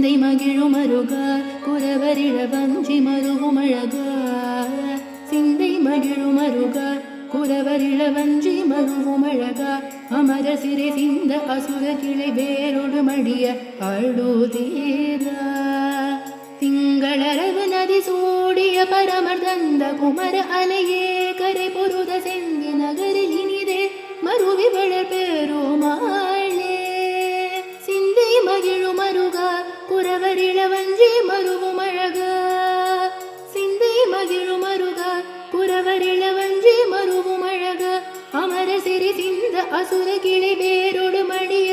சிந்தை மகிழும் அருகா குரவரிழ வஞ்சி மருவும் அழகா சிந்தை மகிழும் அருகா குரவரிழ வஞ்சி மருவும் அழகா அமர சிறை சிந்த அசுர கிளை வேரோடு மடிய அழுதீரா திங்களரவு நதி சூடிய பரமர் தந்த குமர அலையே கரை பொருத செந்தி நகரில் இனிதே மருவி வளர் பெருமாளே சிந்தை மகிழும் அருகா குரவரிழ வஞ்சி மருவும் அழகா சிந்தை மகிழும் அருகா குரவரிழ வஞ்சி மருவும் அழகா அமர சிறி சிந்த அசுர கிளை வேரோடு மடிய